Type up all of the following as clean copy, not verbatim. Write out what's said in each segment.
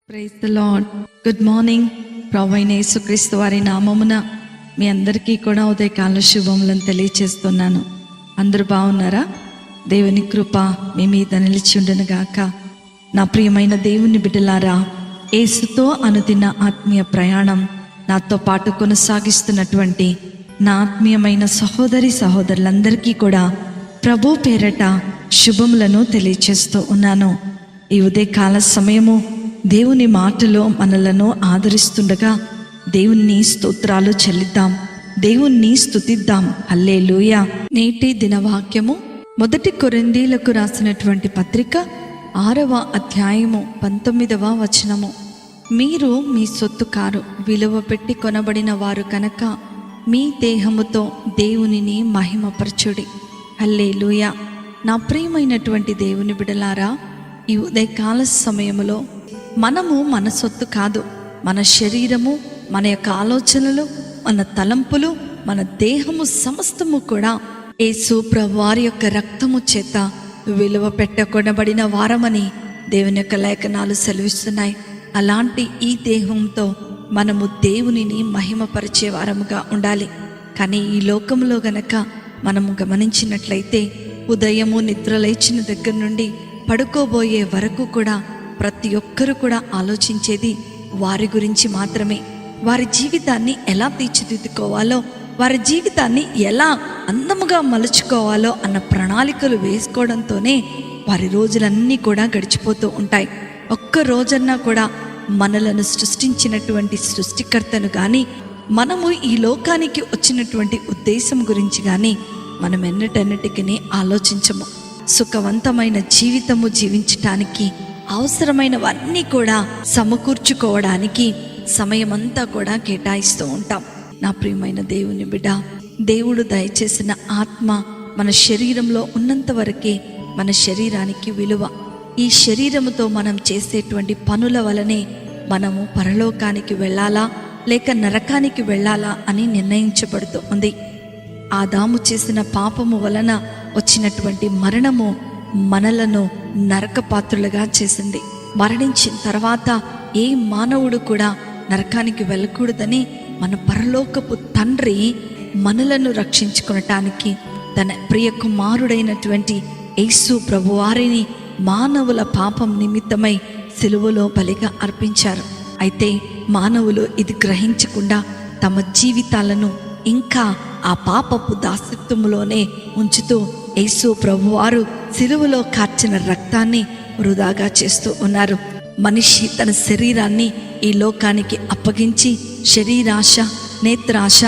Praise the lord. Good morning. ప్రభువైన యేసుక్రీస్తు వారి నామమున మీ అందరికీ కూడా ఉదయకాల శుభములను తెలియచేస్తున్నాను. అందరూ బాగున్నారా? దేవుని కృప మీ మీద నిలిచి ఉండును గాక. నా ప్రియమైన దేవుని బిడ్డలారా, యేసుతో అనుదిన ఆత్మీయ ప్రయాణం నాతో పాటు కొనసాగిస్తున్నటువంటి నా ఆత్మీయమైన సహోదరి సహోదరులందరికీ కూడా ప్రభు పేరట శుభములను తెలియచేస్తూ ఉన్నాను. ఈ ఉదయకాల సమయము దేవుని మాటలో మనలను ఆదరిస్తుండగా దేవుని స్తోత్రాలు చెల్లిద్దాం, దేవుణ్ణి స్తుతిద్దాం. హల్లెలూయా. నేటి దినవాక్యము 1 కొరింథీయులకు రాసినటువంటి పత్రిక 6వ అధ్యాయము 19వ వచనము. మీరు మీ సొత్తు కారు, విలువ పెట్టి కొనబడిన వారు కనుక మీ దేహముతో దేవునిని మహిమపరచుడి. హల్లెలూయా. నా ప్రియమైనటువంటి దేవుని బిడలారా, ఈ ఉదయకాల సమయంలో మనము మన సొత్తు కాదు. మన శరీరము, మన యొక్క ఆలోచనలు, మన తలంపులు, మన దేహము సమస్తము కూడా యేసు ప్రభువారి యొక్క రక్తము చేత విలువ పెట్టకొనబడిన వారమని దేవుని యొక్క లేఖనాలు సెలవిస్తున్నాయి. అలాంటి ఈ దేహంతో మనము దేవునిని మహిమపరిచే వారముగా ఉండాలి. కానీ ఈ లోకంలో గనక మనము గమనించినట్లయితే ఉదయము నిద్ర లేచిన దగ్గర నుండి పడుకోబోయే వరకు కూడా ప్రతి ఒక్కరు కూడా ఆలోచించేది వారి గురించి మాత్రమే. వారి జీవితాన్ని ఎలా తీర్చిదిద్దుకోవాలో, వారి జీవితాన్ని ఎలా అందముగా మలుచుకోవాలో అన్న ప్రణాళికలు వేసుకోవడంతోనే వారి రోజులన్నీ కూడా గడిచిపోతూ ఉంటాయి. ఒక్క రోజన్నా కూడా మనలను సృష్టించినటువంటి సృష్టికర్తను కానీ, మనము ఈ లోకానికి వచ్చినటువంటి ఉద్దేశం గురించి కానీ మనం ఎన్నటన్నిటికీ ఆలోచించము. సుఖవంతమైన జీవితము జీవించటానికి అవసరమైనవన్నీ కూడా సమకూర్చుకోవడానికి సమయమంతా కూడా కేటాయిస్తూ ఉంటాం. నా ప్రియమైన దేవుని బిడ్డ, దేవుడు దయచేసిన ఆత్మ మన శరీరంలో ఉన్నంత వరకే మన శరీరానికి విలువ. ఈ శరీరముతో మనం చేసేటువంటి పనుల వలనే మనము పరలోకానికి వెళ్ళాలా లేక నరకానికి వెళ్ళాలా అని నిర్ణయించబడుతూ ఉంది. ఆదాము చేసిన పాపము వలన వచ్చినటువంటి మరణము మనలను నరకపాత్రులుగా చేసింది. మరణించిన తర్వాత ఏ మానవుడు కూడా నరకానికి వెళ్ళకూడదని మన పరలోకపు తండ్రి మనలను రక్షించుకొనటానికి తన ప్రియ కుమారుడైనటువంటి యేసు ప్రభువారిని మానవుల పాపం నిమిత్తమై సిలువలో బలిగా అర్పించారు. అయితే మానవులు ఇది గ్రహించకుండా తమ జీవితాలను ఇంకా ఆ పాపపు దాస్యత్వములోనే ఉంచుతూ యేసు ప్రభువారు సిలువలో కార్చిన రక్తాన్ని వృధాగా చేస్తూ ఉన్నారు. మనిషి తన శరీరాన్ని ఈ లోకానికి అప్పగించి శరీరాశ, నేత్రాశ,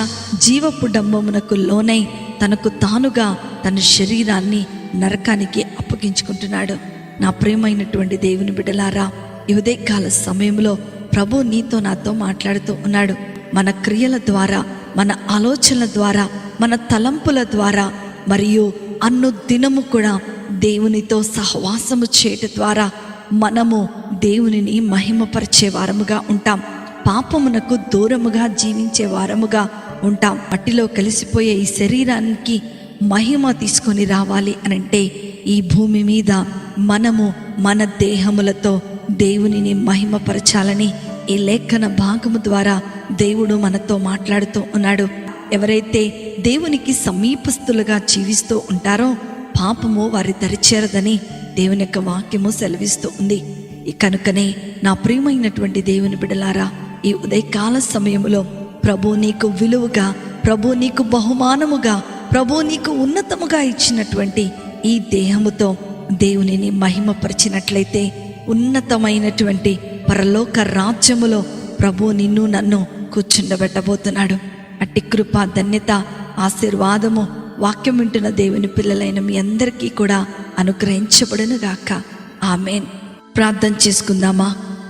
జీవపు డంబమునకు లోనై తనకు తానుగా తన శరీరాన్ని నరకానికి అప్పగించుకుంటున్నాడు. నా ప్రియమైనటువంటి దేవుని బిడ్డలారా, ఈ ఉదయకాల సమయంలో ప్రభు నీతో నాతో మాట్లాడుతూ ఉన్నాడు. మన క్రియల ద్వారా, మన ఆలోచనల ద్వారా, మన తలంపుల ద్వారా మరియు దినము కూడా దేవునితో సహవాసము చేయటం ద్వారా మనము దేవునిని మహిమపరిచే వారముగా ఉంటాం. పాపమునకు దూరముగా జీవించే వారముగా ఉంటాం. మట్టిలో కలిసిపోయే ఈ శరీరానికి మహిమ తీసుకొని రావాలి అనంటే ఈ భూమి మీద మనము మన దేహములతో దేవునిని మహిమపరచాలని ఈ లేఖన భాగము ద్వారా దేవుడు మనతో మాట్లాడుతూ ఉన్నాడు. ఎవరైతే దేవునికి సమీపస్తులుగా జీవిస్తూ ఉంటారో పాపము వారి దరిచేరదని దేవుని యొక్క వాక్యము సెలవిస్తూ ఉంది. కనుకనే నా ప్రియమైనటువంటి దేవుని బిడ్డలారా, ఈ ఉదయకాల సమయంలో ప్రభు నీకు విలువగా, ప్రభు నీకు బహుమానముగా, ప్రభు నీకు ఉన్నతముగా ఇచ్చినటువంటి ఈ దేహముతో దేవునిని మహిమపరిచినట్లయితే ఉన్నతమైనటువంటి పరలోక రాజ్యములో ప్రభు నిన్ను నన్ను కూర్చుండబెట్టబోతున్నాడు. అట్టి కృప, ధన్యత, ఆశీర్వాదము వాక్యం వింటున్న దేవుని పిల్లలైన మీ అందరికీ కూడా అనుగ్రహించబడును గాక. ఆమేన్. ప్రార్థన చేసుకుందామా?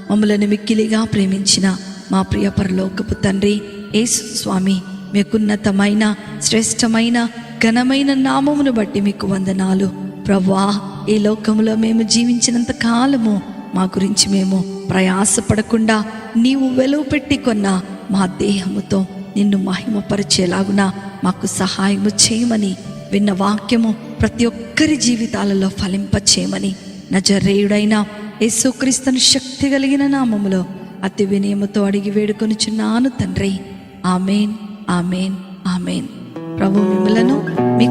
మమ్మలను మిక్కిలిగా ప్రేమించిన మా ప్రియ పరలోకపు తండ్రి యేసు స్వామి, మీకున్నతమైన శ్రేష్టమైన ఘనమైన నామమును బట్టి మీకు వందనాలు. ప్రభువా, ఈ లోకంలో మేము జీవించినంత కాలము మా గురించి మేము ప్రయాసపడకుండా నీవు వెలువ పెట్టి కొన్న మా దేహముతో నిన్ను మహిమపరిచేలాగున మాకు సహాయము చేయమని, విన్న వాక్యము ప్రతి ఒక్కరి జీవితాలలో ఫలింపచేయమని నజరేయుడైన యేసుక్రీస్తుని శక్తి కలిగిన నామములో అతి వినయముతో అడిగి వేడుకొనుచున్నాను తండ్రి. ఆమేన్, ఆమేన్, ఆమేన్. ప్రభు మిమ్మలను మీ